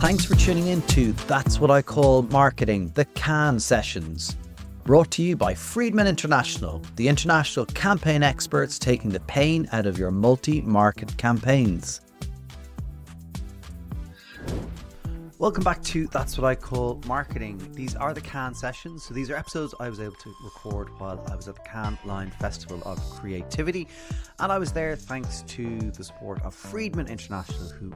Thanks for tuning in to That's What I Call Marketing, the Cannes Sessions. Brought to you by Friedman International, the international campaign experts taking the pain out of your multi-market campaigns. Welcome back to That's What I Call Marketing. These are the Cannes Sessions. So these are episodes I was able to record while I was at the Cannes Line Festival of Creativity. And I was there thanks to the support of Friedman International, who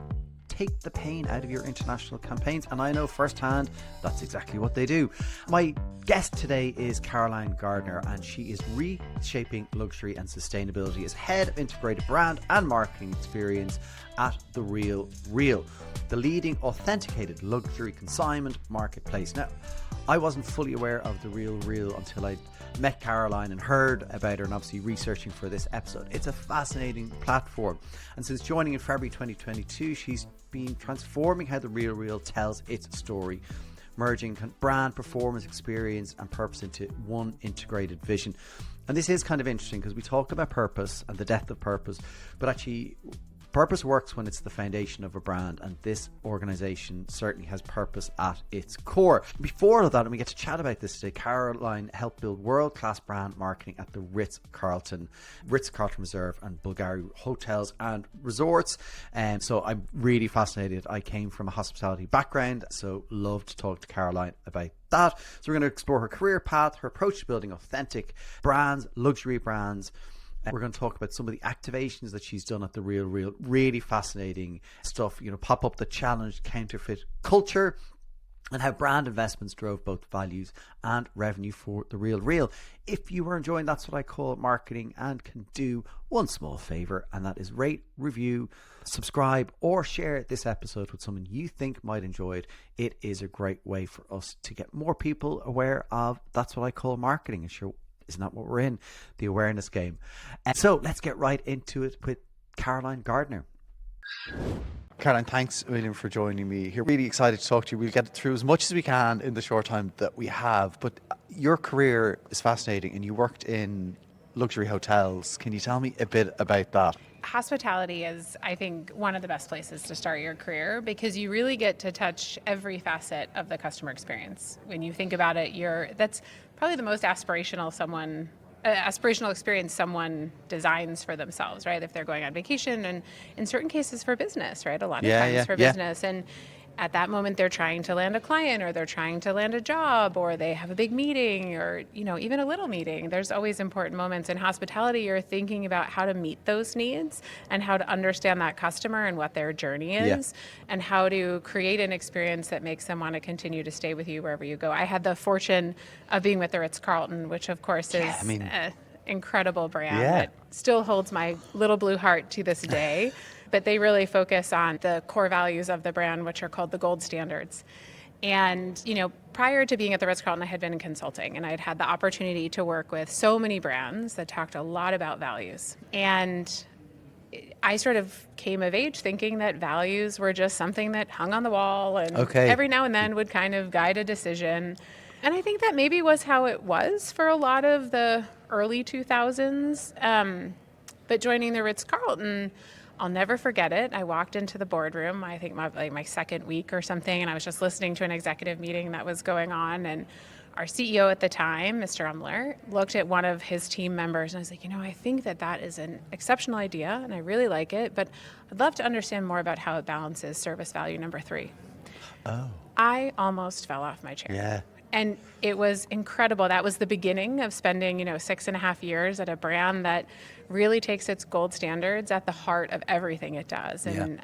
take the pain out of your international campaigns, and I know firsthand that's exactly what they do. My guest today is Caroline Gardner, and she is reshaping luxury and sustainability as head of integrated brand and marketing experience at the RealReal, the leading authenticated luxury consignment marketplace. Now, I wasn't fully aware of the RealReal until I met Caroline and heard about her, and obviously researching for this episode. It's a fascinating platform, and since joining in February 2022, she's been transforming how the RealReal tells its story, merging brand, performance, experience and purpose into one integrated vision. And this is kind of interesting because we talk about purpose and the depth of purpose, but actually purpose works when it's the foundation of a brand, and this organization certainly has purpose at its core. Before all that, and we get to chat about this today, Caroline helped build world-class brand marketing at the Ritz-Carlton Reserve and Bulgaria hotels and resorts. And so I'm really fascinated. I came from a hospitality background, so love to talk to Caroline about that. So we're going to explore her career path, her approach to building authentic brands, luxury brands. We're going to talk about some of the activations that she's done at the RealReal. Really fascinating stuff. Pop up the challenge counterfeit culture and how brand investments drove both values and revenue for the RealReal. If you are enjoying That's What I Call Marketing and can do one small favor, and that is rate, review, subscribe, or share this episode with someone you think might enjoy it. It is a great way for us to get more people aware of That's What I Call Marketing. And sure, isn't that what we're in? The awareness game. And so let's get right into it with Caroline Gardner. Caroline, thanks a million for joining me here. Really excited to talk to you. We'll get through as much as we can in the short time that we have. But your career is fascinating, and you worked in luxury hotels. Can you tell me a bit about that? Hospitality is, I think, one of the best places to start your career because you really get to touch every facet of the customer experience. When you think about it, that's probably the most aspirational experience someone designs for themselves, right? If they're going on vacation, and in certain cases for business, right? A lot of times for business. And at that moment, they're trying to land a client, or they're trying to land a job, or they have a big meeting, or even a little meeting. There's always important moments in hospitality. You're thinking about how to meet those needs and how to understand that customer and what their journey is, and how to create an experience that makes them want to continue to stay with you wherever you go. I had the fortune of being with the Ritz-Carlton, which of course is an incredible brand that still holds my little blue heart to this day. But they really focus on the core values of the brand, which are called the gold standards. And, prior to being at the Ritz-Carlton, I had been in consulting, and I'd had the opportunity to work with so many brands that talked a lot about values. And I sort of came of age thinking that values were just something that hung on the wall and every now and then would kind of guide a decision. And I think that maybe was how it was for a lot of the early 2000s. But joining the Ritz-Carlton, I'll never forget it. I walked into the boardroom, I think my second week or something, and I was just listening to an executive meeting that was going on. And our CEO at the time, Mr. Umler, looked at one of his team members and I was like, I think that is an exceptional idea and I really like it, but I'd love to understand more about how it balances service value number 3. Oh. I almost fell off my chair. Yeah. And it was incredible. That was the beginning of spending, 6.5 years at a brand that really takes its gold standards at the heart of everything it does. And,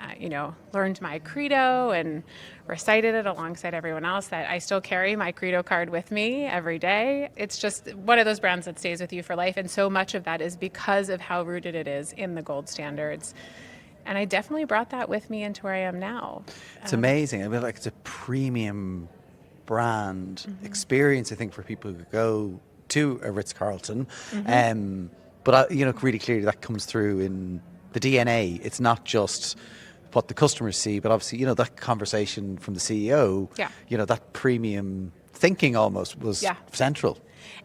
learned my credo and recited it alongside everyone else. That I still carry my credo card with me every day. It's just one of those brands that stays with you for life. And so much of that is because of how rooted it is in the gold standards. And I definitely brought that with me into where I am now. It's amazing. I mean, it's a premium brand experience, I think, for people who go to a Ritz-Carlton. But really clearly that comes through in the DNA. It's not just what the customers see, but obviously, that conversation from the CEO, that premium thinking almost was central.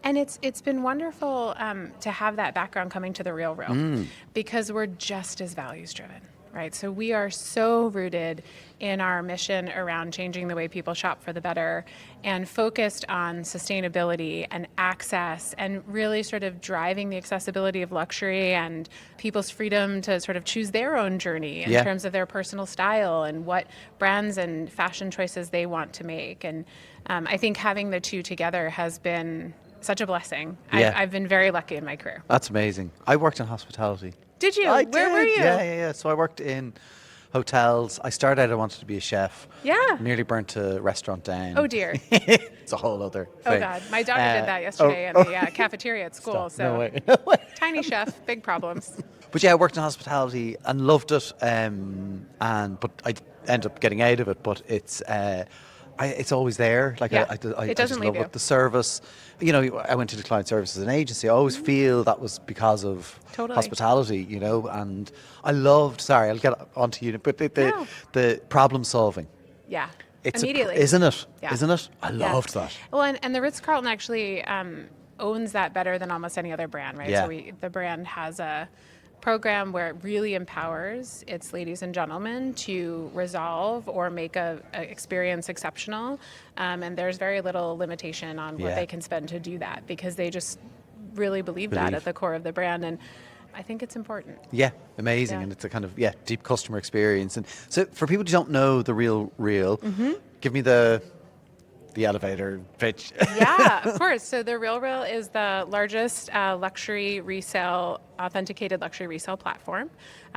And it's been wonderful to have that background coming to the RealReal because we're just as values driven. Right. So we are so rooted in our mission around changing the way people shop for the better and focused on sustainability and access and really sort of driving the accessibility of luxury and people's freedom to sort of choose their own journey in terms of their personal style and what brands and fashion choices they want to make. And I think having the two together has been such a blessing. I've been very lucky in my career. That's amazing. I worked in hospitality. Did you? Where were you? Yeah. So I worked in hotels. I started out, I wanted to be a chef. Yeah. Nearly burnt a restaurant down. Oh, dear. It's a whole other thing. Oh, God. My daughter did that yesterday in the cafeteria at school. Stop. So No way. No way. Tiny chef, big problems. But yeah, I worked in hospitality and loved it. But I ended up getting out of it. But it's always there. Like Yeah. I It just doesn't love leave you. it. The service. You know, I went into client services as an agency. I always feel that was because of Totally. hospitality. You know, and I loved. Sorry, I'll get onto you. But No. the problem solving. Yeah. It's Immediately. Isn't it? Yeah. Isn't it? I Yeah. loved that. Well, and the Ritz-Carlton actually owns that better than almost any other brand, right? Yeah. So the brand has a program where it really empowers its ladies and gentlemen to resolve or make a experience exceptional. And there's very little limitation on what Yeah. they can spend to do that because they just really believe that at the core of the brand. And I think it's important. Yeah, amazing. Yeah. And it's a kind of, deep customer experience. And so for people who don't know the RealReal, give me the elevator pitch. Yeah, of course. So the RealReal is the largest luxury resale, authenticated luxury resale platform.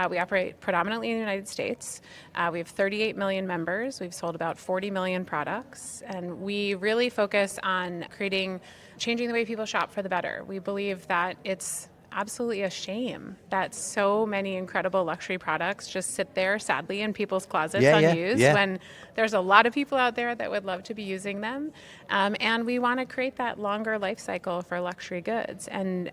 We operate predominantly in the United States. We have 38 million members. We've sold about 40 million products. And we really focus on changing the way people shop for the better. We believe that it's absolutely a shame that so many incredible luxury products just sit there sadly in people's closets unused when there's a lot of people out there that would love to be using them. And we want to create that longer life cycle for luxury goods. And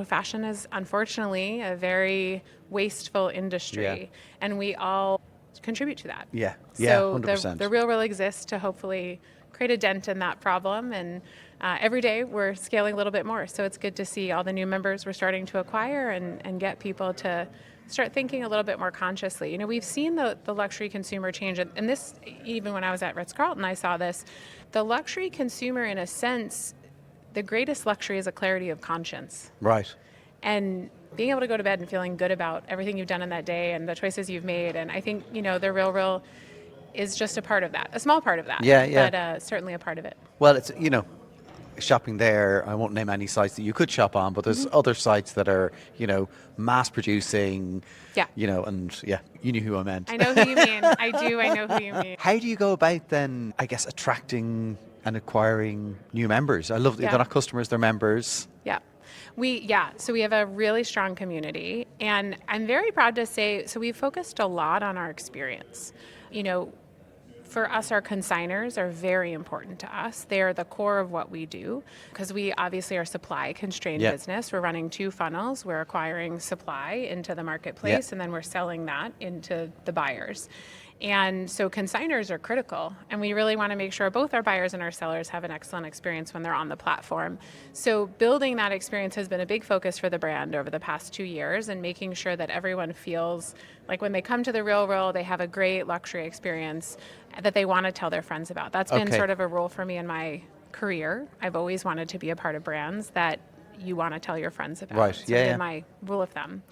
fashion is unfortunately a very wasteful industry, and we all contribute to that. Yeah, So 100%. the RealReal exists to hopefully create a dent in that problem, and every day we're scaling a little bit more. So it's good to see all the new members we're starting to acquire and get people to start thinking a little bit more consciously. You know, we've seen the luxury consumer change, and this, even when I was at Ritz-Carlton, I saw this. The luxury consumer, in a sense, the greatest luxury is a clarity of conscience. Right. And being able to go to bed and feeling good about everything you've done in that day and the choices you've made. And I think, the RealReal is just a part of that, a small part of that. Yeah. But certainly a part of it. Well, it's, shopping there, I won't name any sites that you could shop on, but there's other sites that are, mass producing, and you knew who I meant. I know who you mean. I know who you mean. How do you go about then, I guess, attracting and acquiring new members? I love that they're not customers, they're members. Yeah. So we have a really strong community, and I'm very proud to say, so we've focused a lot on our experience. For us, our consigners are very important to us. They are the core of what we do because we obviously are a supply constrained business. We're running two funnels. We're acquiring supply into the marketplace and then we're selling that into the buyers. And so consigners are critical, and we really want to make sure both our buyers and our sellers have an excellent experience when they're on the platform. So building that experience has been a big focus for the brand over the past 2 years, and making sure that everyone feels like when they come to the RealReal, they have a great luxury experience that they want to tell their friends about. That's been sort of a role for me in my career. I've always wanted to be a part of brands that you want to tell your friends about. Right. It's been my rule of thumb.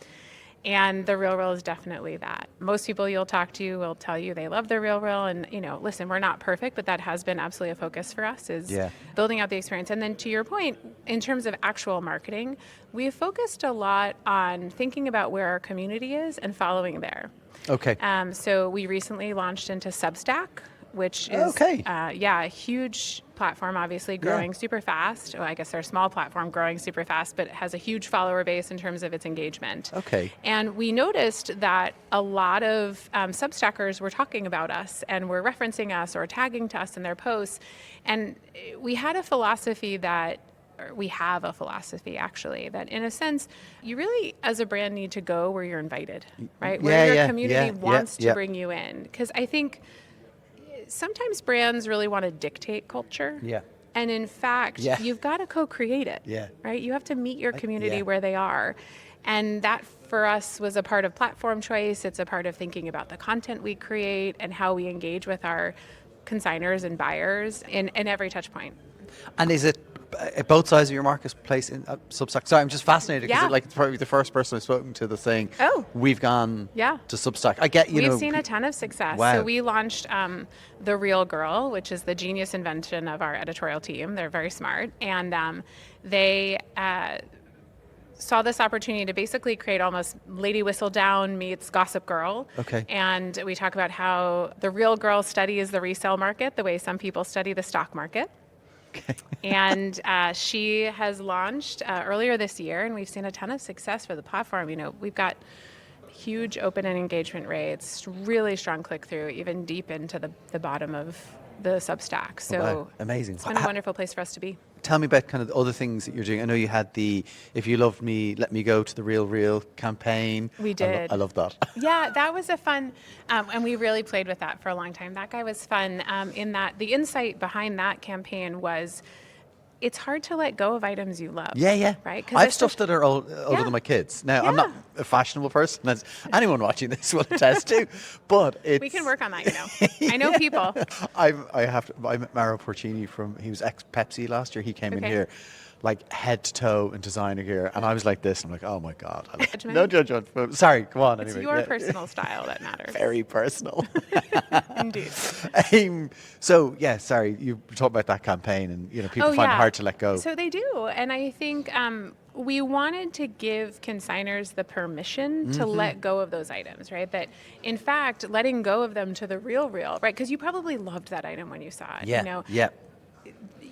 And the RealReal is definitely that. Most people you'll talk to will tell you they love the RealReal. And, listen, we're not perfect, but that has been absolutely a focus for us, is building out the experience. And then to your point, in terms of actual marketing, we've focused a lot on thinking about where our community is and following there. Okay. So we recently launched into Substack, which is a huge platform, obviously growing super fast. Well, I guess they're a small platform growing super fast, but it has a huge follower base in terms of its engagement. Okay. And we noticed that a lot of Substackers were talking about us and were referencing us or tagging to us in their posts. And we have a philosophy, actually, that in a sense, you really, as a brand, need to go where you're invited, right? Where your community wants to bring you in. Because I think sometimes brands really want to dictate culture. Yeah. And in fact, you've got to co-create it. Yeah. Right? You have to meet your community where they are. And that for us was a part of platform choice. It's a part of thinking about the content we create and how we engage with our consigners and buyers in every touch point. And is it both sides of your marketplace in Substack? Sorry, I'm just fascinated because Yeah. it's probably the first person I've spoken to that's saying, Oh. we've gone Yeah. to Substack. I get, We've seen a ton of success. Wow. So we launched The Real Girl, which is the genius invention of our editorial team. They're very smart. And they saw this opportunity to basically create almost Lady Whistledown meets Gossip Girl. Okay. And we talk about how the real girl studies the resale market the way some people study the stock market. Okay. And she has launched earlier this year, and we've seen a ton of success for the platform. You know, we've got huge open and engagement rates, really strong click-through, even deep into the bottom of the Substack. So wow. Amazing. It's been a wonderful place for us to be. Tell me about kind of the other things that you're doing. I know you had the "If You Loved Me, Let Me Go to the RealReal" campaign. We did. I love that. Yeah, that was a fun, and we really played with that for a long time. That guy was fun in that the insight behind that campaign was it's hard to let go of items you love. Yeah. Right? I have stuff that are older Yeah. than my kids. Now, I'm Yeah. not a fashionable person, as anyone watching this will attest to, but it's... We can work on that, you know. I know people. I met Mauro Porcini he was ex-Pepsi last year. He came in Okay. here like head to toe in designer gear, and I was like this. I'm like, oh my God. Judgment? No judgment. But sorry, go on It's anyway. your Yeah. personal style that matters. Very personal. Indeed. So yeah, sorry, you talked about that campaign, and people find it hard to let go. So they do, and I think we wanted to give consigners the permission to let go of those items, right? That in fact, letting go of them to the real, right? Because you probably loved that item when you saw it. Yeah, You know, yeah.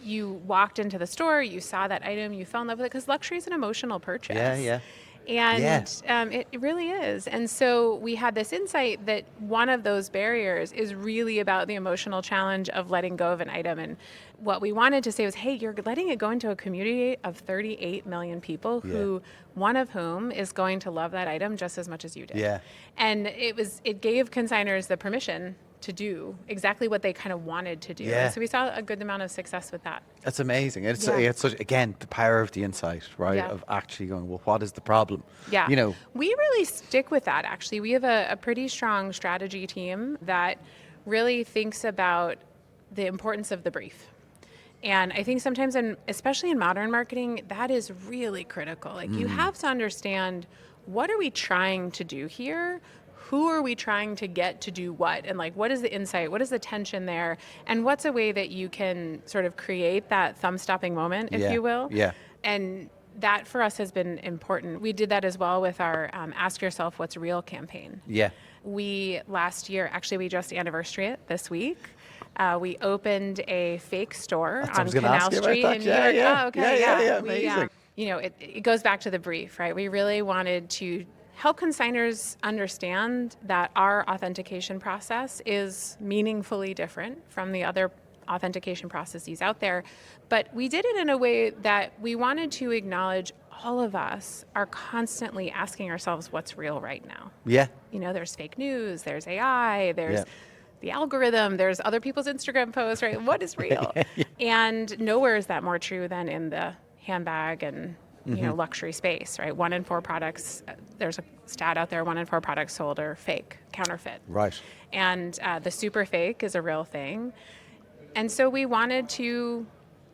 you walked into the store, you saw that item, you fell in love with it because luxury is an emotional purchase. Yeah. And it really is. And so we had this insight that one of those barriers is really about the emotional challenge of letting go of an item. And what we wanted to say was, hey, you're letting it go into a community of 38 million people who, one of whom is going to love that item just as much as you did. Yeah. And it gave consigners the permission to do exactly what they kind of wanted to do. Yeah. So we saw a good amount of success with that. That's amazing. It's Yeah. such, again, the power of the insight, right? Yeah. Of actually going, well, what is the problem? Yeah. We We really stick with that, actually. We have a pretty strong strategy team that really thinks about the importance of the brief. And I think sometimes, especially in modern marketing, that is really critical. Like you have to understand, what are we trying to do here? Who are we trying to get to do what? And like, what is the insight? What is the tension there? And what's a way that you can sort of create that thumb-stopping moment, if you will? Yeah. And that for us has been important. We did that as well with our Ask Yourself What's Real campaign. Yeah. Last year, actually, we just anniversary it this week. We opened a fake store on Canal Street in New York. Yeah. Oh, okay, Yeah, We, amazing. it goes back to the brief, right? We really wanted to help consigners understand that our authentication process is meaningfully different from the other authentication processes out there. But we did it in a way that we wanted to acknowledge all of us are constantly asking ourselves what's real right now. Yeah. There's fake news, there's AI, there's Yeah. the algorithm, there's other people's Instagram posts, right? What is real? And nowhere is that more true than in the handbag and luxury space, right? 1 in 4 products, there's a stat out there, 1 in 4 products sold are fake, counterfeit. Right. And the super fake is a real thing. And so we wanted to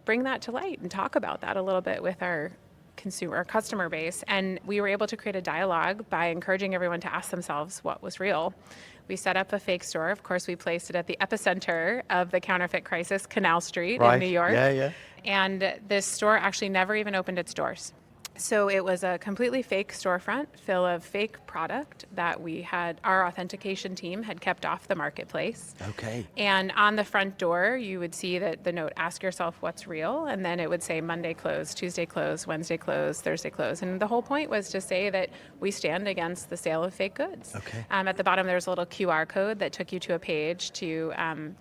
bring that to light and talk about that a little bit with our customer base. And we were able to create a dialogue by encouraging everyone to ask themselves what was real. We set up a fake store. Of course, we placed it at the epicenter of the counterfeit crisis, Canal Street in New York. Yeah. And this store actually never even opened its doors. So it was a completely fake storefront full of fake product that our authentication team had kept off the marketplace. Okay. And on the front door, you would see that the note, ask yourself what's real. And then it would say Monday closed, Tuesday closed, Wednesday closed, Thursday closed. And the whole point was to say that we stand against the sale of fake goods. Okay. At the bottom, there's a little QR code that took you to a page to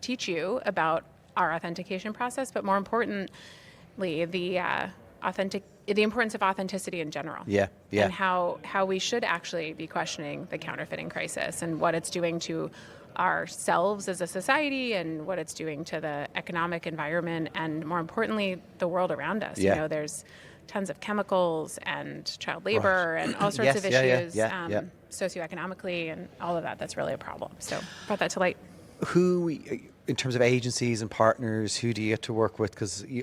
teach you about our authentication process, but more importantly, the importance of authenticity in general. Yeah. And how we should actually be questioning the counterfeiting crisis and what it's doing to ourselves as a society and what it's doing to the economic environment and, more importantly, the world around us. Yeah. There's tons of chemicals and child labor and all sorts of issues, socioeconomically and all of that. That's really a problem. So brought that to light. Who, in terms of agencies and partners, who do you get to work with?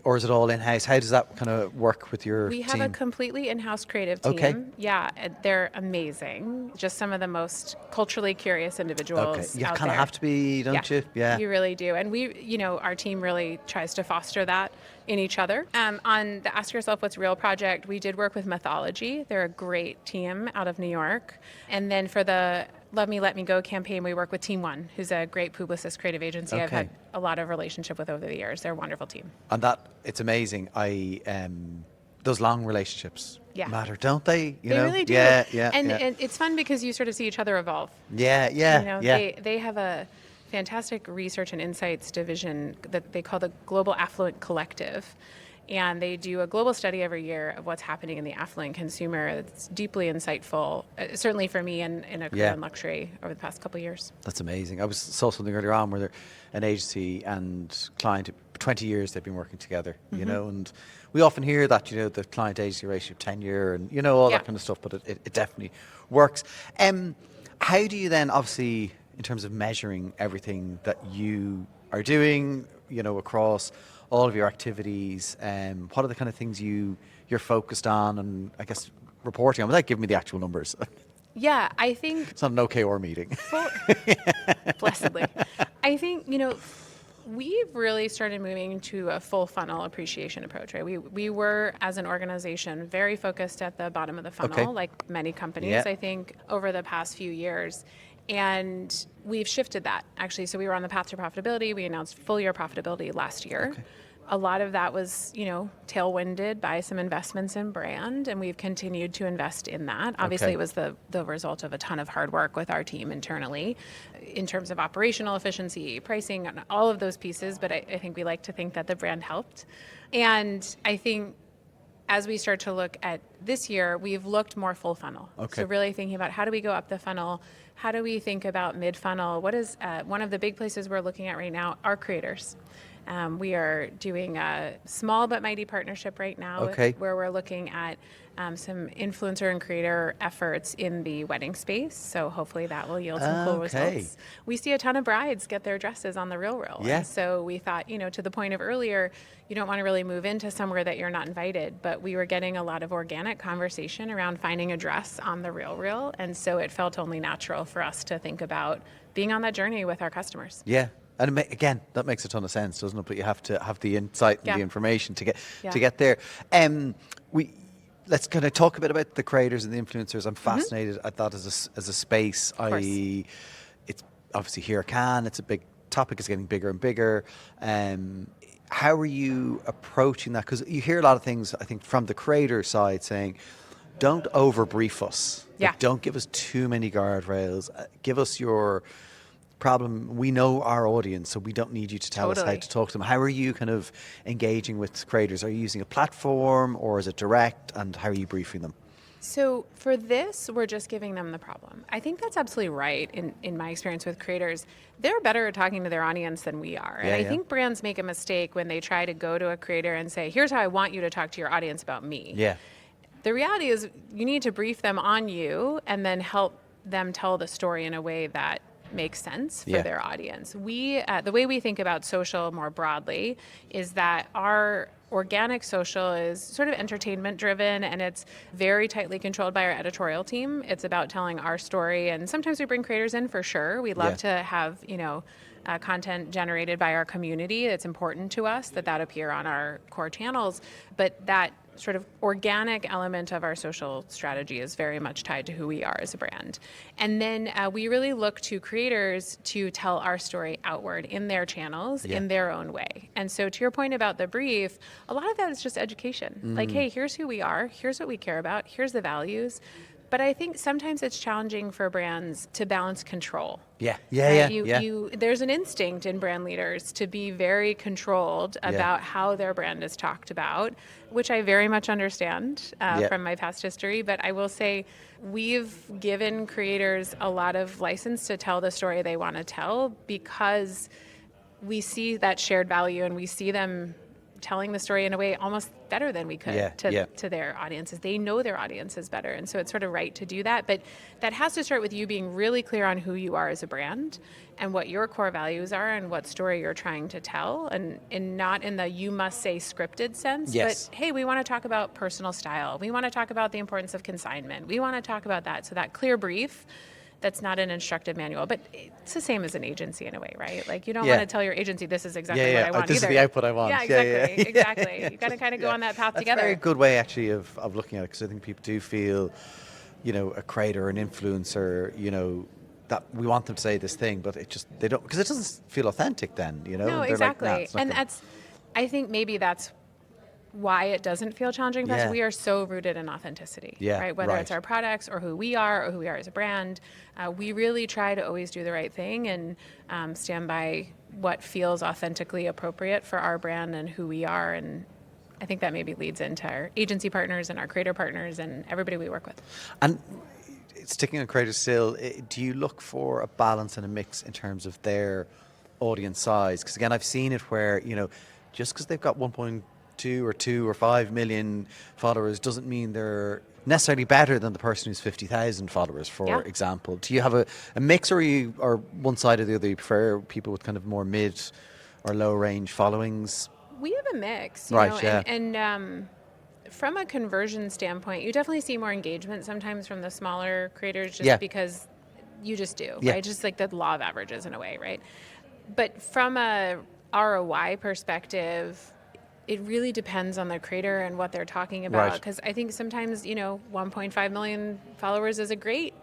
Or is it all in-house? How does that kind of work with your team? We have a completely in-house creative team. Okay. Yeah, they're amazing. Just some of the most culturally curious individuals Okay. You out kind of there. have to be, don't you? Yeah. You really do. And our team really tries to foster that in each other. On the Ask Yourself What's Real project, we did work with Mythology. They're a great team out of New York. And then for the Love Me, Let Me Go campaign, we work with Team One, who's a great Publicis creative agency I've had a lot of relationship with over the years. They're a wonderful team. And it's amazing. Those long relationships matter, don't they? They really do. And it's fun because you sort of see each other evolve. They have a fantastic research and insights division that they call the Global Affluent Collective. And they do a global study every year of what's happening in the affluent consumer. It's deeply insightful, certainly for me in a career in luxury over the past couple of years. That's amazing. I saw something earlier on where they're an agency and client, 20 years they've been working together, and we often hear that, the client agency ratio of tenure and, all that kind of stuff, but it definitely works. How do you then, obviously, in terms of measuring everything that you are doing, across all of your activities, what are the kind of things you're focused on and I guess reporting on without giving me the actual numbers? Yeah, I think it's not an OKR meeting. Blessedly. I think, we've really started moving to a full funnel appreciation approach, right? We were, as an organization, very focused at the bottom of the funnel, like many companies, I think, over the past few years. And we've shifted that, actually. So we were on the path to profitability. We announced full year profitability last year. A lot of that was, tailwinded by some investments in brand, and we've continued to invest in that. Obviously, it was the result of a ton of hard work with our team internally in terms of operational efficiency, pricing, and all of those pieces. But I think we like to think that the brand helped. And I think as we start to look at this year, we've looked more full funnel. So really thinking about how do we go up the funnel? How do we think about mid-funnel? What is one of the big places we're looking at right now are creators. We are doing a small but mighty partnership right now where we're looking at some influencer and creator efforts in the wedding space. So hopefully that will yield some cool results. We see a ton of brides get their dresses on the RealReal. Yeah. And so we thought, to the point of earlier, you don't want to really move into somewhere that you're not invited. But we were getting a lot of organic conversation around finding a dress on the RealReal. And so it felt only natural for us to think about being on that journey with our customers. Yeah. And again, that makes a ton of sense, doesn't it? But you have to have the insight and the information to get there. Let's kind of talk a bit about the creators and the influencers. I'm fascinated at that as a space. It's obviously here at Cannes. It's a big topic. It's getting bigger and bigger. How are you approaching that? Because you hear a lot of things, I think, from the creator side saying, don't over-brief us. Like, don't give us too many guardrails. Give us your problem. We know our audience, so we don't need you to tell us how to talk to them. How are you kind of engaging with creators? Are you using a platform or is it direct, and how are you briefing them? So for this, we're just giving them the problem. I think that's absolutely right in my experience with creators. They're better at talking to their audience than we are. And I think brands make a mistake when they try to go to a creator and say, here's how I want you to talk to your audience about me. Yeah. The reality is you need to brief them on you and then help them tell the story in a way that makes sense for their audience. We, the way we think about social more broadly is that our organic social is sort of entertainment driven, and it's very tightly controlled by our editorial team. It's about telling our story, and sometimes we bring creators in for sure. We love to have, content generated by our community. It's important to us that appear on our core channels, but that sort of organic element of our social strategy is very much tied to who we are as a brand. And then we really look to creators to tell our story outward in their channels, in their own way. And so to your point about the brief, a lot of that is just education. Like, hey, here's who we are, here's what we care about, here's the values. But I think sometimes it's challenging for brands to balance control. There's an instinct in brand leaders to be very controlled about how their brand is talked about, which I very much understand from my past history. But I will say we've given creators a lot of license to tell the story they want to tell because we see that shared value and we see them telling the story in a way almost better than we could to their audiences. They know their audiences better. And so it's sort of right to do that. But that has to start with you being really clear on who you are as a brand and what your core values are and what story you're trying to tell. And not in the you must say scripted sense, but hey, we want to talk about personal style. We want to talk about the importance of consignment. We want to talk about that. So that clear brief, that's not an instructive manual, but it's the same as an agency in a way, right? Like you don't want to tell your agency this is exactly what I want this either. is the output I want. Yeah, exactly, exactly. You got to kind of go on that path That's together. a very good way actually of looking at it, because I think people do feel, a creator, an influencer, that we want them to say this thing, but they don't, because it doesn't feel authentic then, No, exactly. Like, nah, and I think maybe that's why it doesn't feel challenging for us. We are so rooted in authenticity, right? Whether it's our products or who we are as a brand, we really try to always do the right thing and stand by what feels authentically appropriate for our brand and who we are. And I think that maybe leads into our agency partners and our creator partners and everybody we work with. And sticking on creators still, do you look for a balance and a mix in terms of their audience size? Because again, I've seen it where, just because they've got 1.2 or 2 or 5 million followers doesn't mean they're necessarily better than the person who's 50,000 followers, for example. Do you have a mix, or or one side or the other? You prefer people with kind of more mid or low range followings? We have a mix, you know, and from a conversion standpoint, you definitely see more engagement sometimes from the smaller creators just because you just do, right? Just like the law of averages in a way, right? But from a ROI perspective, it really depends on the creator and what they're talking about. Because I think sometimes, 1.5 million followers is a great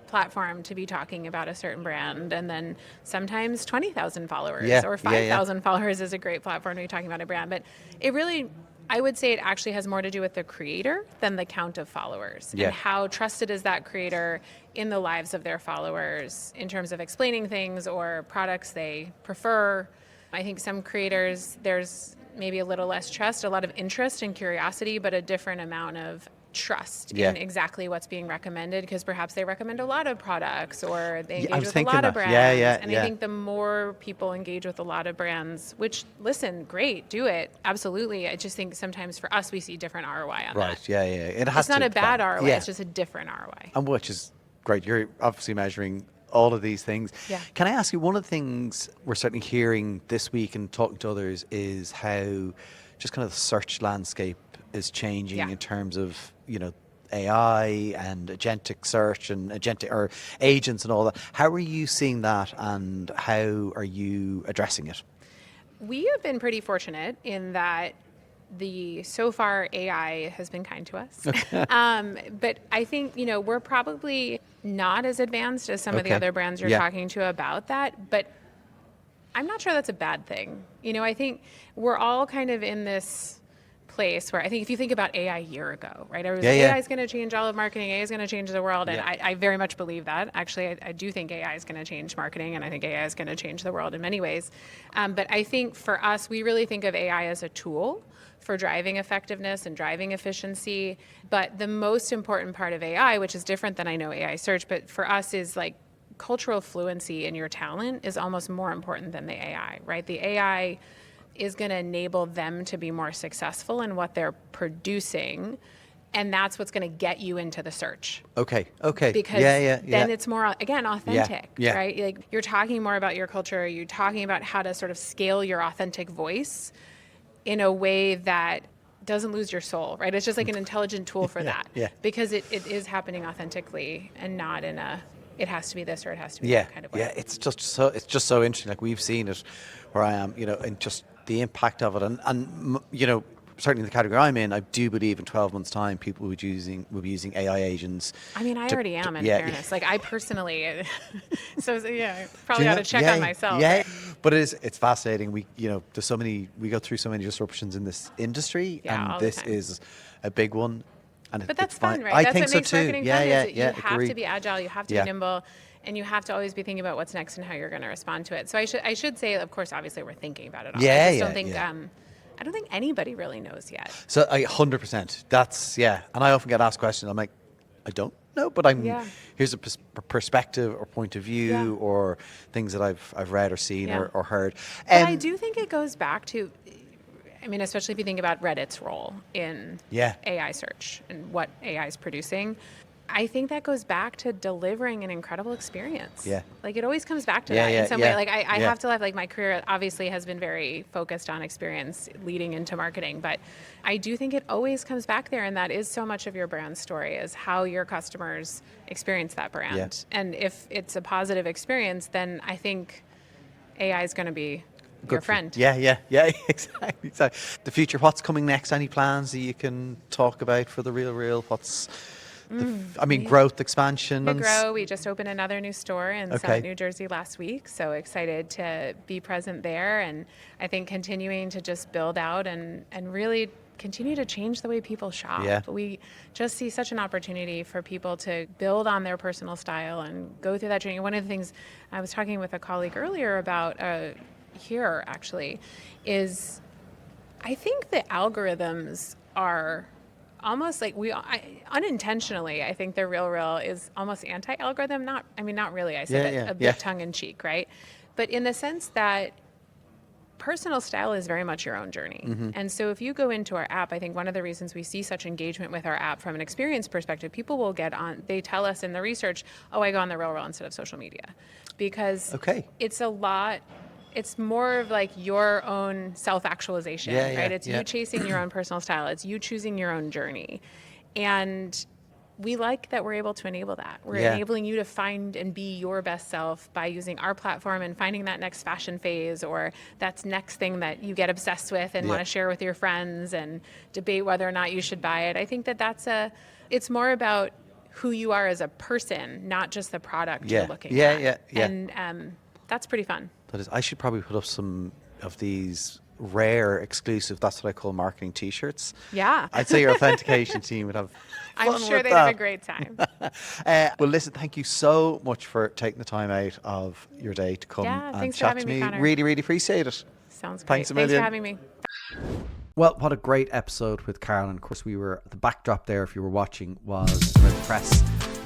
platform to be talking about a certain brand. And then sometimes 20,000 followers or 5,000 followers is a great platform to be talking about a brand. But it really, I would say it actually has more to do with the creator than the count of followers and how trusted is that creator in the lives of their followers in terms of explaining things or products they prefer. I think some creators, there's maybe a little less trust, a lot of interest and curiosity, but a different amount of trust in exactly what's being recommended, because perhaps they recommend a lot of products or they engage with a lot of brands. And I think the more people engage with a lot of brands, which, listen, great, do it, absolutely. I just think sometimes for us, we see different ROI on that. It's not a bad ROI, it's just a different ROI. And which is great. You're obviously measuring all of these things. Can I ask you, one of the things we're certainly hearing this week and talking to others is how just kind of the search landscape is changing in terms of, AI and agentic search and agentic or agents and all that. How are you seeing that, and how are you addressing it? We have been pretty fortunate in that so far AI has been kind to us. But I think, we're probably not as advanced as some of the other brands you're talking to about that, but I'm not sure that's a bad thing. I think we're all kind of in this place where I think if you think about AI a year ago, right? AI is going to change all of marketing. AI is going to change the world. And I very much believe that. Actually, I do think AI is going to change marketing, and I think AI is going to change the world in many ways. But I think for us, we really think of AI as a tool for driving effectiveness and driving efficiency. But the most important part of AI, which is different than I know AI search, but for us is like cultural fluency in your talent is almost more important than the AI, right? The AI is going to enable them to be more successful in what they're producing. And that's what's going to get you into the search. Okay. Because then it's more, again, authentic, right? Like you're talking more about your culture. You're talking about how to sort of scale your authentic voice in a way that doesn't lose your soul, right? It's just like an intelligent tool for that. Because it is happening authentically and not in it has to be this or it has to be that kind of way. It's just so interesting. Like we've seen it where I am, and just the impact of it, and certainly in the category I'm in, I do believe in 12 months' time people will be using AI agents. I mean, I already am, in fairness. Like I personally, probably ought to check on myself. Right? But it's fascinating. We we go through so many disruptions in this industry, and this is a big one. But that's fun, right? I that's think what makes so marketing too. fun. You have agree. to be agile, you have to be nimble, and you have to always be thinking about what's next and how you're going to respond to it. So I should say, of course, obviously we're thinking about it all. I just don't think I don't think anybody really knows yet. So 100%. That's and I often get asked questions. I'm like, I don't know, but here's a perspective or point of view or things that I've read or seen or heard. But I do think it goes back to, I mean, especially if you think about Reddit's role in AI search and what AI is producing, I think that goes back to delivering an incredible experience. Yeah. Like it always comes back to that in some way. Like I have to laugh, like my career obviously has been very focused on experience leading into marketing, but I do think it always comes back there. And that is so much of your brand story is how your customers experience that brand. Yeah. And if it's a positive experience, then I think AI is going to be your friend. Yeah, exactly. So the future, what's coming next? Any plans that you can talk about for the RealReal? What's growth, expansion? We just opened another new store in Summit, New Jersey last week. So excited to be present there. And I think continuing to just build out and really continue to change the way people shop. Yeah. We just see such an opportunity for people to build on their personal style and go through that journey. One of the things I was talking with a colleague earlier about here actually is I think the algorithms are almost like unintentionally, I think the RealReal is almost anti-algorithm. Not really. I said that a bit tongue-in-cheek, right? But in the sense that personal style is very much your own journey. Mm-hmm. And so if you go into our app, I think one of the reasons we see such engagement with our app from an experience perspective, people will get on, they tell us in the research, I go on the RealReal instead of social media. Because it's a lot. It's more of like your own self-actualization, right? It's you chasing your own personal style. It's you choosing your own journey. And we like that we're able to enable that. We're enabling you to find and be your best self by using our platform and finding that next fashion phase or that next thing that you get obsessed with and want to share with your friends and debate whether or not you should buy it. I think that it's more about who you are as a person, not just the product you're looking at. And that's pretty fun. That is, I should probably put up some of these rare, exclusive, that's what I call marketing t-shirts. Yeah. I'd say your authentication team would have fun. I'm sure they'd have a great time. Well, listen, thank you so much for taking the time out of your day to come and chat to me. Connor. Really, really appreciate it. Sounds great. Thanks a million. Thanks for having me. Well, what a great episode with Carolyn. Of course, the backdrop there, if you were watching, was where the press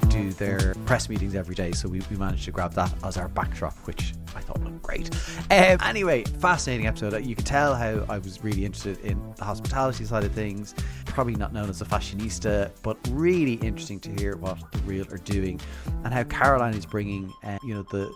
do their press meetings every day. So we managed to grab that as our backdrop, which I thought looked great. Anyway, fascinating episode. You could tell how I was really interested in the hospitality side of things. Probably not known as a fashionista, but really interesting to hear what the Real are doing and how Caroline is bringing, the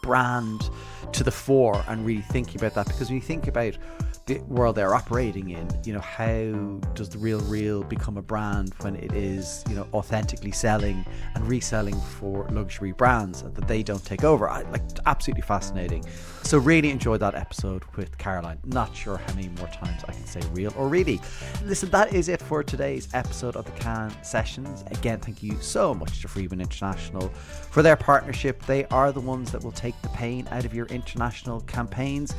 brand to the fore and really thinking about that. Because when you think about the world they're operating in, how does the RealReal become a brand when it is, authentically selling and reselling for luxury brands that they don't take over? Absolutely fascinating. So really enjoyed that episode with Caroline. Not sure how many more times I can say real or really. Listen, that is it for today's episode of the Cannes Sessions. Again, thank you so much to Freeman International for their partnership. They are the ones that will take the pain out of your international campaigns.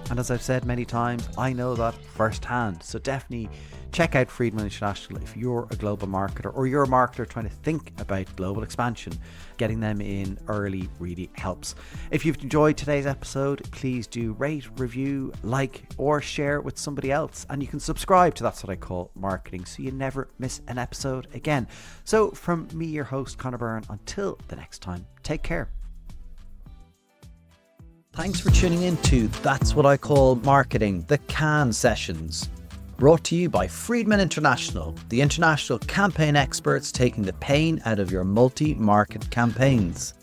And as I've said many times, I know that firsthand. So definitely check out Freedman International if you're a global marketer or you're a marketer trying to think about global expansion. Getting them in early really helps. If you've enjoyed today's episode, please do rate, review, like, or share it with somebody else. And you can subscribe to That's What I Call Marketing so you never miss an episode again. So from me, your host, Conor Byrne, until the next time, take care. Thanks for tuning in to That's What I Call Marketing, the Cannes Sessions. Brought to you by Freedman International, the international campaign experts taking the pain out of your multi-market campaigns.